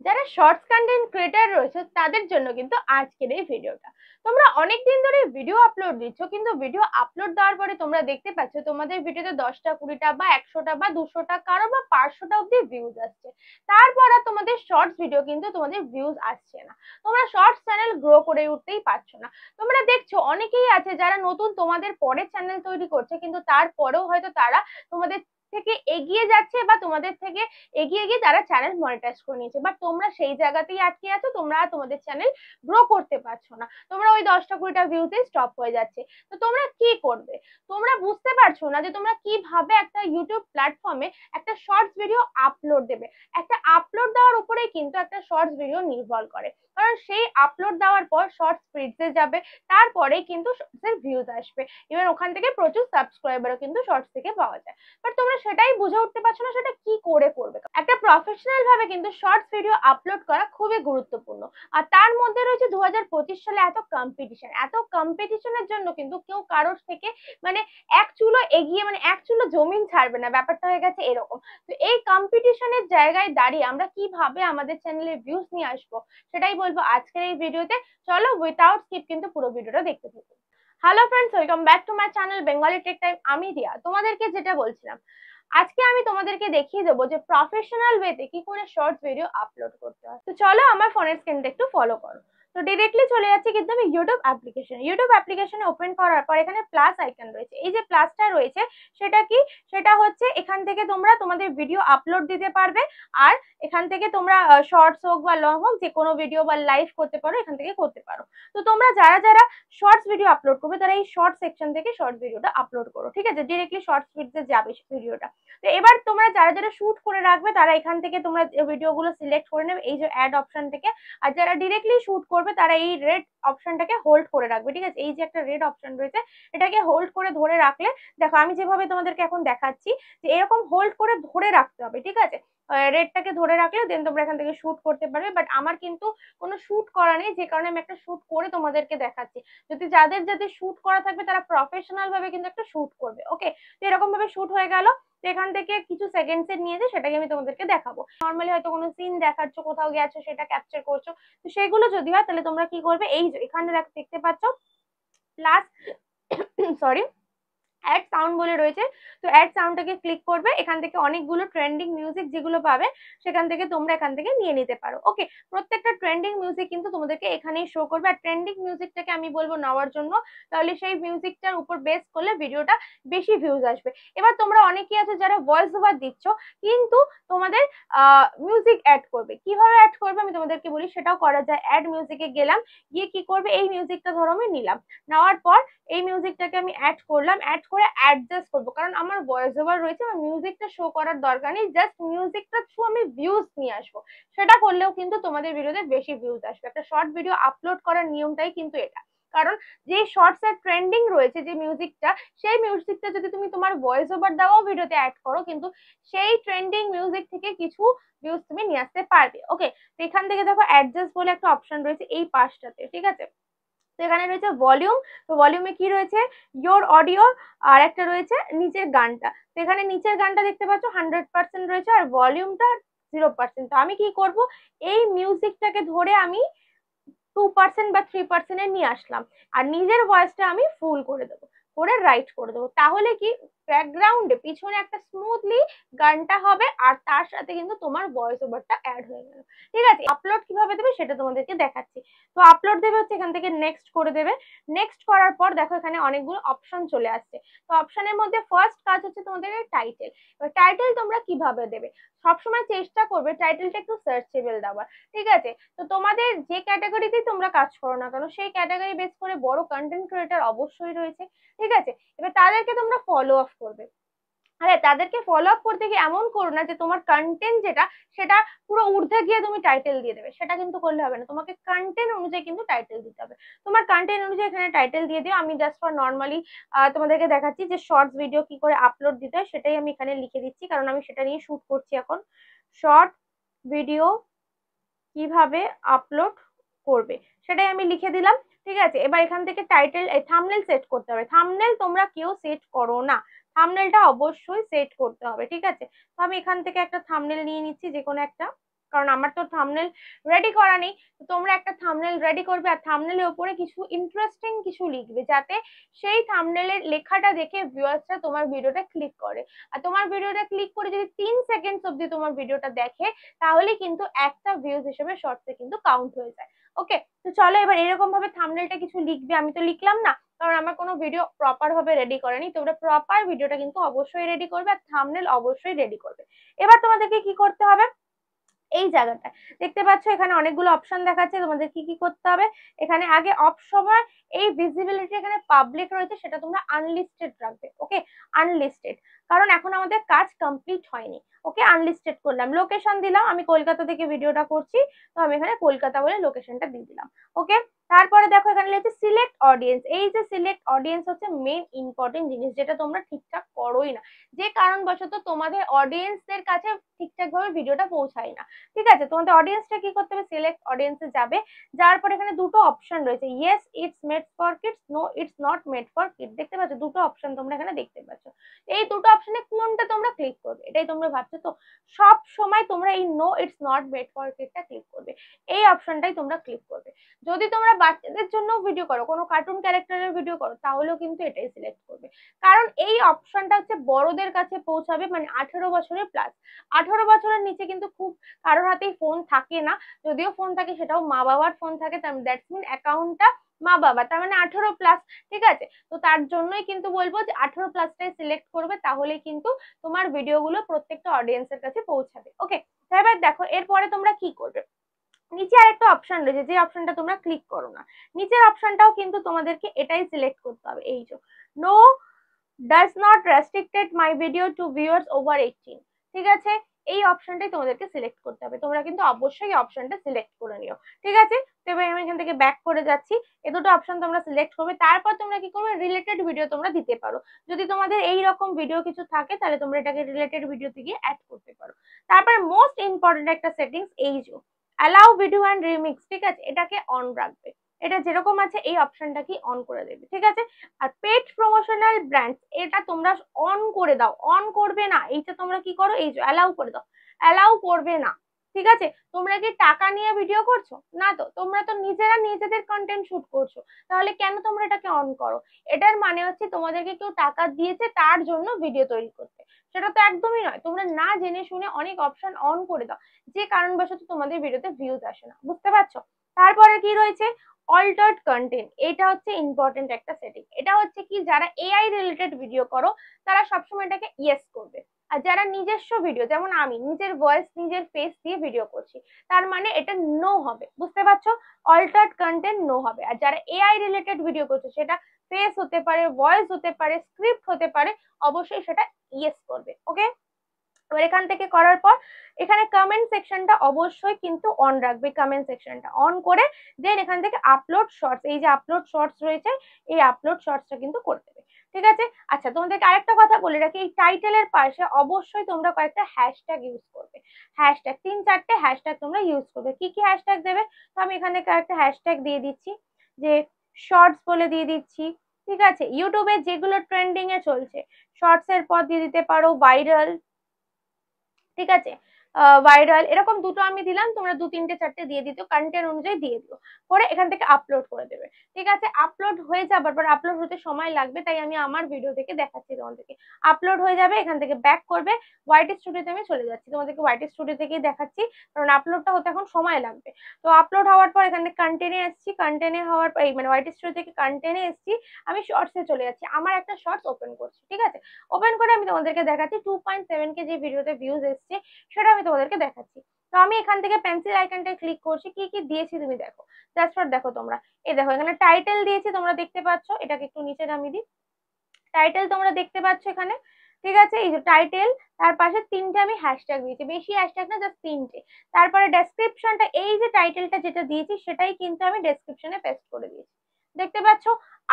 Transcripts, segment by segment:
যারা shorts content creator রয়েছে তাদের জন্য কিন্তু আজকের এই ভিডিওটা। তোমরা অনেকদিন ধরে ভিডিও আপলোড দিচ্ছ, কিন্তু ভিডিও আপলোড দেওয়ার পরে তোমরা দেখতে পাচ্ছ তোমাদের ভিডিওতে 10টা 20টা বা 100টা বা 200টা কারো বা 500টা অব্দি ভিউজ আসছে। তারপর আর তোমাদের শর্টস ভিডিও কিন্তু তোমাদের ভিউজ আসছে না। তোমরা শর্টস চ্যানেল গ্রো করে উঠতেই পারছো না। তোমরা দেখছো অনেকেই আছে যারা নতুন তোমাদের পরে চ্যানেল তৈরি করছে, কিন্তু তারপরেও হয়তো তারা তোমাদের থেকে এগিয়ে যাচ্ছে বা তোমাদের থেকে এগিয়ে গিয়ে তারা চ্যানেল মনিটাইজ করে নিয়েছে, বাট তোমরা সেই জায়গাতেই আটকে আছো। তোমরা তোমাদের চ্যানেল গ্রো করতে পারছো না, তোমরা ওই 10টা 20টা ভিউতে স্টপ হয়ে যাচ্ছে। তো তোমরা কি করবে? তোমরা বুঝতে পারছো না যে তোমরা কিভাবে একটা ইউটিউব প্ল্যাটফর্মে একটা শর্টস ভিডিও আপলোড দেবে। একটা আপলোড দেওয়ার উপরেই কিন্তু একটা শর্টস ভিডিও নির্ভর করে, কারণ সেই আপলোড দেওয়ার পর শর্টস ফিডসে যাবে, তারপরে কিন্তু শর্টসের ভিউজ আসবে। ইভেন ওখান থেকে প্রচুর সাবস্ক্রাইবারও কিন্তু শর্টস থেকে পাওয়া যায়। বাট তোমরা সেটাই বুঝে উঠতে পারছো না সেটা কি করে করবে। একটা প্রফেশনাল ভাবে কিন্তু শর্টস ভিডিও আপলোড করা খুবই গুরুত্বপূর্ণ। আর তার মধ্যে রয়েছে 2025 সালে এত কম্পিটিশনের জন্য কিন্তু কেউ কারোর থেকে মানে এক চুলো এগিয়ে, মানে এক চুলো জমিন ছাড়বে না, ব্যাপারটা হয়ে গেছে এরকম। তো এই কম্পিটিশনের জায়গায় দাঁড়িয়ে আমরা কিভাবে আমাদের চ্যানেলে ভিউজ নিয়ে আসবো সেটাই বলবো আজকের এই ভিডিওতে। চলো উইথাউট স্কিপ কিন্তু পুরো ভিডিওটা দেখতে থাকুন। Hello friends, welcome back to my channel Bengali tech time. আমি রিয়া। তোমাদেরকে যেটা বলছিলাম, আজকে আমি তোমাদেরকে দেখিয়ে দেবো যে প্রফেশনাল ওয়েতে কি করে শর্টস ভিডিও আপলোড করতে হয়। তো চলো আমার ফোনের স্ক্রিনটা একটু ফলো করো। তো ডিরেক্টলি চলে যাচ্ছি কিন্তু আমি ইউটিউব অ্যাপ্লিকেশনে ওপেন করার পর এখানে প্লাস আইকন রয়েছে। এই যে প্লাসটা রয়েছে সেটা কি? সেটা হচ্ছে এখান থেকে তোমরা তোমাদের ভিডিও আপলোড দিতে পারবে। আর এখান থেকে তোমরা শর্টস হোক বা লং হোক যে কোনো ভিডিও বা লাইভ করতে পারো, এখান থেকে করতে পারো। তো তোমরা যারা যারা শর্টস ভিডিও আপলোড করবে তারা এই শর্ট সেকশন থেকে শর্ট ভিডিওটা আপলোড করো, ঠিক আছে? ডিরেক্টলি শর্টস ভিডিওতে যাবে ভিডিওটা। তো এবার তোমরা যারা যারা শুট করে রাখবে তারা এখান থেকে তোমরা ভিডিওগুলো সিলেক্ট করে নেবে এই যে অ্যাড অপশন থেকে। আর যারা ডিরেক্টলি শুট করবে তারা এই রেড অপশনটাকে হোল্ড করে রাখবে, ঠিক আছে? এই যে একটা রেড অপশন রয়েছে এটাকে হোল্ড করে ধরে রাখলে, দেখো আমি যেভাবে তোমাদেরকে এখন দেখাচ্ছি যে এরকম হোল্ড করে ধরে রাখতে হবে, ঠিক আছে? রেডটাকে ধরে রাখলে দেন তোমরা এখান থেকে শুট করতে পারবে। বাট আমার কিন্তু কোনো শুট করা নেই, যে কারণে আমি একটা শুট করে তোমাদেরকে দেখাচ্ছি। যদি যাদের শুট করা থাকবে তারা প্রফেশনাল ভাবে কিন্তু একটা শুট করবে। ওকে, তো এরকম ভাবে শুট হয়ে গেল। তো এখান থেকে কিছু সেকেন্ডস এর নিয়েছে সেটাকে আমি তোমাদেরকে দেখাবো। নর্মালি হয়তো কোনো সিন দেখাচ্ছ, কোথাও গেছো, সেটা ক্যাপচার করছো। তো সেগুলো যদি হয় তাহলে তোমরা কি করবে, এই যে এখানে দেখতে পাচ্ছ প্লাস সরি অ্যাড সাউন্ড বলে রয়েছে। তো অ্যাড সাউন্ডটাকে ক্লিক করবে, এখান থেকে অনেকগুলো ট্রেন্ডিং মিউজিক যেগুলো পাবে সেখান থেকে তোমরা এখান থেকে নিয়ে নিতে পারো। ওকে, প্রত্যেকটা ট্রেন্ডিং মিউজিক কিন্তু তোমাদেরকে এখানেই শো করবে। আর ট্রেন্ডিং মিউজিকটাকে আমি বলবো নেওয়ার জন্য, তাহলে সেই মিউজিকটার উপর বেস করলে ভিডিওটা বেশি ভিউজ আসবে। এবার তোমরা অনেকেই আছে যারা ভয়েস ওভার দিচ্ছ কিন্তু তোমাদের মিউজিক অ্যাড করবে। কিভাবে অ্যাড করবে আমি তোমাদেরকে বলি, সেটাও করা যায়। অ্যাড মিউজিকে গেলাম, গিয়ে কি করবে, এই মিউজিকটা ধরো আমি নিলাম, নেওয়ার পর এই মিউজিকটাকে আমি অ্যাড করলাম, অ্যাড করে অ্যাডজাস্ট করবো, কারণ আমার ভয়েস ওভার রয়েছে, আমার মিউজিকটা শো করার দরকার নেই, জাস্ট মিউজিকটা থ্রু আমি ভিউজ নিয়ে আসবো। সেটা করলেও কিন্তু তোমাদের ভিডিওতে বেশি ভিউজ আসবে। একটা শর্ট ভিডিও আপলোড করার নিয়মটাই কিন্তু এটা। কারণ যে শর্টস এর ট্রেন্ডিং রয়েছে যে মিউজিকটা, সেই মিউজিকটা যদি তুমি তোমার ভয়েস ওভার দেওয়াও ভিডিওতে অ্যাড করো, কিন্তু সেই ট্রেন্ডিং মিউজিক থেকে কিছু ভিউজ তুমি নিয়ে আসতে পারবে। ওকে, তো এখান থেকে দেখো অ্যাডজাস্ট বলে একটা অপশন রয়েছে এই পাশটাতে, ঠিক আছে? তো এখানে রয়েছে ভলিউম। তো ভলিউমে কি রয়েছে, ইয়োর অডিও। আর একটা রয়েছে নিচের গানটা। তো এখানে নিচের গানটা দেখতে পাচ্ছ 100% রয়েছে আর ভলিউমটা 0%। তো আমি কি করব, এই মিউজিকটাকে ধরে আমি 2% বা 3% নিয়ে আসলাম, আর নিজের ভয়েসটা আমি ফুল করে দেবো, করে রাইট করে দেবো। তাহলে কি ব্যাকগ্রাউন্ডে পিছনে একটা স্মুথলি গানটা হবে, আর তার সাথে কিন্তু তোমার ভয়েস ওভারটা অ্যাড হয়ে গেল। ঠিক আছে, আপলোড কিভাবে দেবে সেটা তোমাদেরকে দেখাচ্ছি। তো আপলোড দেবে হচ্ছে এখান থেকে নেক্সট করে দেবে। নেক্সট করার পর দেখো এখানে অনেকগুলো অপশন চলে আসছে। তো অপশনের মধ্যে ফার্স্ট কাজ হচ্ছে তোমাদের টাইটেল। এবার টাইটেল তোমরা কিভাবে দেবে, সবসময় চেষ্টা করবে টাইটেলটা একটু সার্চেবল দেওয়ার, ঠিক আছে? তো তোমাদের যে ক্যাটাগরিতেই তোমরা কাজ করো না কেন, সেই ক্যাটাগরি বেস করে বড় কন্টেন্ট ক্রিয়েটর অবশ্যই রয়েছে, ঠিক আছে? এবার তাদেরকে তোমরা ফলো আপ করবে। আরে তাদেরকে ফলো আপ করতে গিয়ে এমন করো না যে তোমার কন্টেন্ট যেটা সেটা পুরো ঊর্ধ্বে গিয়ে তুমি টাইটেল দিয়ে দেবে, সেটা কিন্তু করলে হবে না। তোমাকে কন্টেন্ট অনুযায়ী কিন্তু টাইটেল দিতে হবে। তোমার কন্টেন্ট অনুযায়ী এখানে টাইটেল দিয়ে দিও। আমি জাস্ট ফর নর্মালি তোমাদেরকে দেখাচ্ছি যে শর্টস ভিডিও কি করে আপলোড দিতে হয়, সেটাই আমি এখানে লিখে দিচ্ছি, কারণ আমি সেটা নিয়ে শুট করছি এখন। শর্ট ভিডিও কিভাবে আপলোড করবে সেটাই আমি লিখে দিলাম, ঠিক আছে? এবার এখান থেকে টাইটেল থাম্বনেল সেট করতে হবে। থাম্বনেল তোমরা কেউ সেট করো না, থাম্বনেলটা অবশ্যই সেট করতে হবে, ঠিক আছে? তো আমি এখান থেকে একটা থাম্বনেল নিয়ে নিচ্ছি, যে কোনো একটা কারণ আমার তো থাম্বনেল রেডি করা নেই। তো তোমরা একটা থাম্বনেল রেডি করবে আর থাম্বনেলের উপরে কিছু ইন্টারেস্টিং কিছু লিখবে, যাতে সেই থাম্বনেলের লেখাটা দেখে ভিউয়ার্সরা তোমার ভিডিওটা ক্লিক করে। আর তোমার ভিডিওটা ক্লিক করে যদি 3 সেকেন্ড অব্দি তোমার ভিডিওটা দেখে, তাহলে কিন্তু একটা ভিউজ হিসেবে শর্টসে কিন্তু কাউন্ট হয়ে যায়। ওকে, তো চলো এবার এরকম ভাবে থাম্বনেলটা কিছু লিখবে। আমি তো লিখলাম না, কারণ আমার কোনো ভিডিও প্রপার ভাবে রেডি করেনি। তোমরা প্রপার ভিডিওটা কিন্তু অবশ্যই রেডি করবে আর থাম্বনেল অবশ্যই রেডি করবে। এবার তোমাদেরকে কি করতে হবে, এই জায়গাটা দেখতে পাচ্ছ এখানে অনেকগুলো অপশন দেখাচ্ছে, তোমাদের কি কি করতে হবে। এখানে আগে সময় এই ভিজিবিলিটি এখানে পাবলিক রয়েছে, সেটা তোমরা আনলিস্টেড রাখবে। ওকে, আনলিস্টেড, কারণ এখন আমাদের কাজ কমপ্লিট হয়নি। ওকে, আনলিস্টেড করলাম। লোকেশন দিলাম, আমি কলকাতা থেকে ভিডিওটা করছি, তো আমি এখানে কলকাতা বলে লোকেশনটা দিয়ে দিলাম। ওকে, তারপরে দেখো এখানে লিখেছে সিলেক্ট অডিয়েন্স। এই যে সিলেক্ট অডিয়েন্স হচ্ছে মেন ইম্পর্টেন্ট জিনিস, যেটা তোমরা ঠিকঠাক করোই না, যে কারণবশত তোমাদের অডিয়েন্সদের কাছে ঠিকঠাক ভাবে ভিডিওটা পৌঁছায় না। ঠিক আছে, তোমাদের অডিয়েন্সটা কি করতে হবে, সিলেক্ট অডিয়েন্সে যাবে। যার পর এখানে দুটো অপশন রয়েছে, yes it's made for kids, no it's not made for kids. দেখতে পাচ্ছ দুটো অপশন তোমরা এখানে দেখতে পাচ্ছ। এই দুটো অপশনে কোনটা তোমরা ক্লিক করবে, এটাই তোমরা ভাবছো। তো সব সময় তোমরা এই no it's not made for কিডসটা ক্লিক করবে, এই অপশনটাই তোমরা ক্লিক করবে। যদি তোমরা বাচ্চাদের জন্য ভিডিও করো, কোনো কার্টুন ক্যারেক্টারের ভিডিও করো, তাহলেও কিন্তু এটাই সিলেক্ট করবে, কারণ এই অপশনটা হচ্ছে বড়দের কাছে পৌঁছাবে, মানে 18 বছরের প্লাস। 18 বছরের নিচে কিন্তু খুব কারোর হাতেই ফোন থাকে না, যদিও ফোন থাকে সেটাও মা বাবার ফোন থাকে, দ্যাটস মিন অ্যাকাউন্টটা মা বাবা, তার মানে 18+। ঠিক আছে, তো তার জন্যই কিন্তু বলবো যে 18+টাই সিলেক্ট করবে, তাহলে কিন্তু তোমার ভিডিওগুলো প্রত্যেকটা অডিয়েন্সের কাছে পৌঁছাবে। ওকে, এবার দেখো এরপরে তোমরা কি করবে। নিচে আরেকটা অপশন রয়েছে, যে অপশনটা তোমরা ক্লিক করো না, নিচের অপশনটাও কিন্তু তোমাদেরকে এটাই সিলেক্ট করতে হবে। এই যে no does not restricted my video to viewers over 18। ঠিক আছে, এই অপশনটাই তোমাদেরকে সিলেক্ট করতে হবে। তোমরা কিন্তু অবশ্যই অপশনটা সিলেক্ট করে নিও। ঠিক আছে, তো এবার আমি এখান থেকে ব্যাক করে যাচ্ছি। এই দুটো অপশন তোমরা সিলেক্ট করবে, তারপর তোমরা কি করবে, রিলেটেড ভিডিও তোমরা দিতে পারো। যদি তোমাদের এই রকম ভিডিও কিছু থাকে, তাহলে তোমরা এটাকে রিলেটেড ভিডিওতে গিয়ে অ্যাড করতে পারো। তারপরে মোস্ট ইম্পর্টেন্ট একটা সেটিংস, এই যে অ্যালাউ ভিডিও অ্যান্ড রিমিক্স। ঠিক আছে, এটাকে অন রাখবে, এটা যেরকম আছে এই অপশনটাকে অন করে দেবে। ঠিক আছে, আর পেড প্রমোশনাল ব্র্যান্ডস এটা তোমরা অন করে দাও, অন করবে না, এইটা তোমরা কি করো, এই যে অ্যালাউ করে দাও, অ্যালাউ করবে না। ঠিক আছে, তোমরা কি টাকা নিয়ে ভিডিও করছো না, তো তোমরা তো নিজেরা নিজেদের কন্টেন্ট শুট করছো, তাহলে কেন তোমরা এটাকে অন করো। এটার মানে হচ্ছে তোমাদেরকে কেউ টাকা দিয়েছে তার জন্য ভিডিও তৈরি করতে, সেটা তো একদমই নয়। তোমরা না জেনে শুনে অনেক অপশন অন করে দাও, যে কারণবশত তোমাদের ভিডিওতে ভিউজ আসে না, বুঝতে পারছো। তারপরে কি রয়েছে, অল্টার্ড কন্টেন্ট, এটা হচ্ছে ইম্পর্টেন্ট একটা সেটিং। এটা হচ্ছে কি, যারা এআই রিলেটেড ভিডিও করো তারা সবসময় এটাকে ইয়েস করবে, আর যারা নিজস্ব ভিডিও, যেমন আমি নিজের ভয়েস নিজের ফেস দিয়ে ভিডিও করছি, তার মানে এটা নো হবে, বুঝতে পারছো। অল্টার্ড কন্টেন্ট নো হবে। আর যারা এআই রিলেটেড ভিডিও করছে, সেটা ফেস হতে পারে, ভয়েস হতে পারে, স্ক্রিপ্ট হতে পারে, অবশ্যই সেটা ইয়েস করবে। ওকে, এবার এখান থেকে করার পর এখানে কমেন্ট সেকশনটা অবশ্যই কিন্তু অন রাখবে, কমেন্ট সেকশনটা অন করে দেন এখান থেকে আপলোড শর্টস, এই যে আপলোড শর্টস রয়েছে, এই আপলোড শর্টসটা কিন্তু করে দেবে। ঠিক আছে, আচ্ছা তোমাদেরকে আরেকটা কথা বলে রাখি, এই টাইটেলের পাশে অবশ্যই তোমরা কয়েকটা হ্যাশট্যাগ ইউজ করবে। হ্যাশট্যাগ 3-4টে হ্যাশট্যাগ তোমরা ইউজ করবে। কি কি হ্যাশট্যাগ দেবে, তো আমি এখানে কয়েকটা হ্যাশট্যাগ দিয়ে দিচ্ছি, যে শর্টস বলে দিয়ে দিচ্ছি। ঠিক আছে, ইউটিউবে যেগুলো ট্রেন্ডিং এ চলছে, শর্টস এর পর দিয়ে দিতে পারো ভাইরাল। ঠিক আছে, ভাইরাল, এরকম দুটো আমি দিলাম, তোমরা 2-3-4টে দিয়ে দিত, কন্টেন্ট অনুযায়ী দিয়ে দিও, করে এখান থেকে আপলোড করে দেবে। ঠিক আছে, আপলোড হয়ে যাবার পর, আপলোড হতে সময় লাগবে, তাই আমি আমার ভিডিও থেকে দেখাচ্ছি তোমাদেরকে। আপলোড হয়ে যাবে, এখান থেকে ব্যাক করবে, ওয়াইটি স্টুডিওতে আমি চলে যাচ্ছি, তোমাদেরকে ওয়াইটি স্টুডিও থেকেই দেখাচ্ছি, কারণ আপলোডটা হতে এখন সময় লাগবে। তো আপলোড হওয়ার পর এখান থেকে কন্টেন্টে এসেছি, কন্টেন্টে হওয়ার পর এই মানে ওয়াইটি স্টুডিও থেকে কন্টেন্টে এসেছি, আমি শর্টসে চলে যাচ্ছি, আমার একটা শর্টস ওপেন করছি। ঠিক আছে, ওপেন করে আমি তোমাদেরকে দেখাচ্ছি 2.7K যে ভিডিওতে ভিউজ এসছে, সেটা আমি তোমাদেরকে দেখাচ্ছি। তো আমি এখান থেকে পেন্সিল আইকনটায় ক্লিক করছি, কি কি দিয়েছি তুমি দেখো, জাস্ট ফর দেখো তোমরা। এই দেখো এখানে টাইটেল দিয়েছি, তোমরা দেখতে পাচ্ছ, এটাকে একটু নিচে নামিয়ে দিই, টাইটেল তোমরা দেখতে পাচ্ছ এখানে। ঠিক আছে, এই যে টাইটেল, তার পাশে 3টে আমি হ্যাশট্যাগ দিয়েছি, বেশি হ্যাশট্যাগ না, জাস্ট 3টে। তারপরে ডেসক্রিপশনটা, এই যে টাইটেলটা যেটা দিয়েছি সেটাই কিন্তু আমি ডেসক্রিপশনে পেস্ট করে দিয়েছি, দেখতে পাচ্ছ।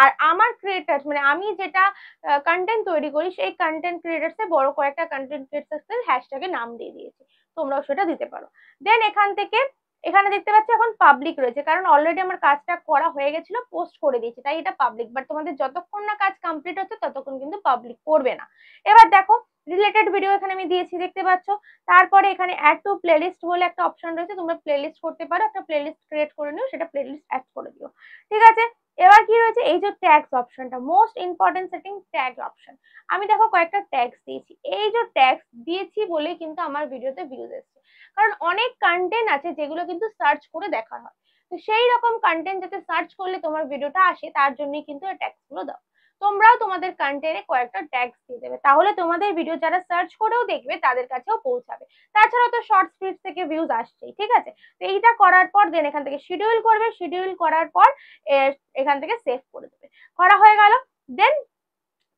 আর আমার ক্রিয়েটার্স মানে আমি যেটা কন্টেন্ট তৈরি করি, সেই কন্টেন্ট ক্রিয়েটার্সে বড় কয়েকটা কন্টেন্ট ক্রিয়েটার্সের হ্যাশট্যাগে নাম দিয়ে দিয়েছি, তোমরাও সেটা দিতে পারো। দেন এখান থেকে এখানে দেখতে পাচ্ছ এখন পাবলিক রয়েছে, কারণ অলরেডি আমার কাজটা করা হয়ে গেছিল, পোস্ট করে দিয়েছি, তাই এটা পাবলিক। বাট তোমাদের যতক্ষণ না কাজ কমপ্লিট হচ্ছে ততক্ষণ কিন্তু পাবলিক করবে না। এবার দেখো রিলেটেড ভিডিও এখানে আমি দিয়েছি দেখতে পাচ্ছ। তারপরে এখানে অ্যাড টু প্লেলিস্ট বলে একটা অপশন রয়েছে, তোমরা প্লেলিস্ট করতে পারো, একটা প্লেলিস্ট ক্রিয়েট করে নিও, সেটা প্লেলিস্ট অ্যাড করে দিও। ঠিক আছে, এবার কি রয়েছে, এই যে ট্যাগস অপশনটা, most important setting tag option. আমি দেখো কয়েকটা ট্যাগস দিয়েছি, এই যে ট্যাগস দিয়েছি বলেই কিন্তু আমার ভিডিওতে ভিউজ এসেছে, কারণ অনেক কন্টেন্ট আছে যেগুলো কিন্তু সার্চ করে দেখা হয়। তো সেই রকম কন্টেন্ট যাতে সার্চ করলে তোমার ভিডিওটা আসে, তার জন্যই কিন্তু এই ট্যাগস গুলো দাও। তোমরাও তোমাদের কন্টেন্টে কয়েকটা ট্যাগস দিয়ে দেবে, তাহলে তোমাদের ভিডিও যারা সার্চ করেও দেখবে তাদের কাছেও পৌঁছাবে। তাছাড়াও তো শর্টস ফিড থেকে ভিউজ আসছেই, ঠিক আছে। তো এইটা করার পর দেন এখান থেকে শিডিউল করবে, শিডিউল করার পর এখান থেকে সেভ করে দেবে। করা হয়ে গেল, দেন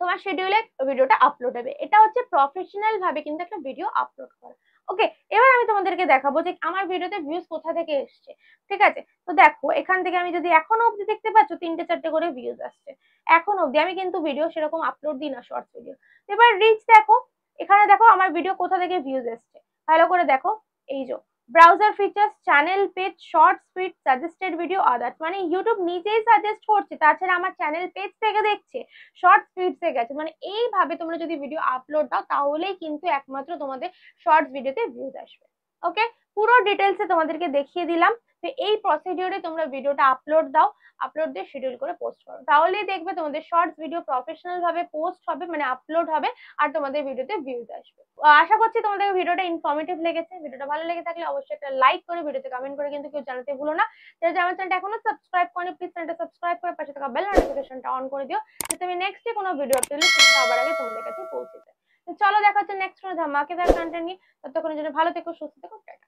তোমার শিডিউলে ভিডিওটা আপলোড হবে। এটা হচ্ছে প্রফেশনাল ভাবে কিন্তু একটা ভিডিও আপলোড করা। ওকে, এবার আমি তোমাদেরকে দেখাবো যে আমার ভিডিওতে ভিউজ কোথা থেকে এসছে। ঠিক আছে, তো দেখো এখান থেকে আমি যদি এখনো অব্দি দেখতে পাচ্ছ 3টে 4টে করে ভিউজ আসছে এখন অব্দি। আমি কিন্তু ভিডিও সেরকম আপলোড দিই না, শর্টস ভিডিও। এবার রিচ দেখো, এখানে দেখো আমার ভিডিও কোথা থেকে ভিউজ এসছে, ভালো করে দেখো। এই যে browser features, channel page, shorts feed, suggested video, others, মানে ইউটিউব নিজেই সাজেস্ট করছে, তাছাড়া আমার চ্যানেল পেজ থেকে দেখছে, শর্টস ফিডসে গেছে। মানে এইভাবে তোমরা যদি ভিডিও আপলোড দাও তাহলেই কিন্তু একমাত্র তোমাদের শর্টস ভিডিওতে ভিউজ আসবে। ওকে, পুরো ডিটেলসে তোমাদেরকে দেখিয়ে দিলাম। তো এই প্রসিডিওরে তোমরা ভিডিওটা আপলোড দাও, আপলোড দিয়ে শিডিউল করে পোস্ট করো, তাহলেই দেখবে তোমাদের শর্টস ভিডিও প্রফেশনাল ভাবে পোস্ট হবে, মানে আপলোড হবে, আর তোমাদের ভিডিওতে ভিউজ আসবে। আশা করছি তোমাদের ভিডিওটা ইনফরমেটিভ লেগেছে। ভিডিওটা ভালো লেগে থাকলে অবশ্যই একটা লাইক করে, ভিডিওতে কমেন্ট করে কিন্তু কেউ জানাতে ভুলো না। যারা আমার চ্যানেলটা এখনো সাবস্ক্রাইব করেনি, প্লিজ চ্যানেলটা সাবস্ক্রাইব করে পাশে থাকা বেল নোটিফিকেশনটা অন করে দিও, যাতে আমি নেক্সট কোনো ভিডিও আপলোড দিলে সেটা সবার আগে তোমাদের কাছে পৌঁছে যায়। তো চলো দেখা হচ্ছে নেক্সট কোনো ধামাকেদার কন্টেন্ট নিয়ে। ততক্ষণের জন্য ভালো থেকো, সুস্থ থেকো, টাটা।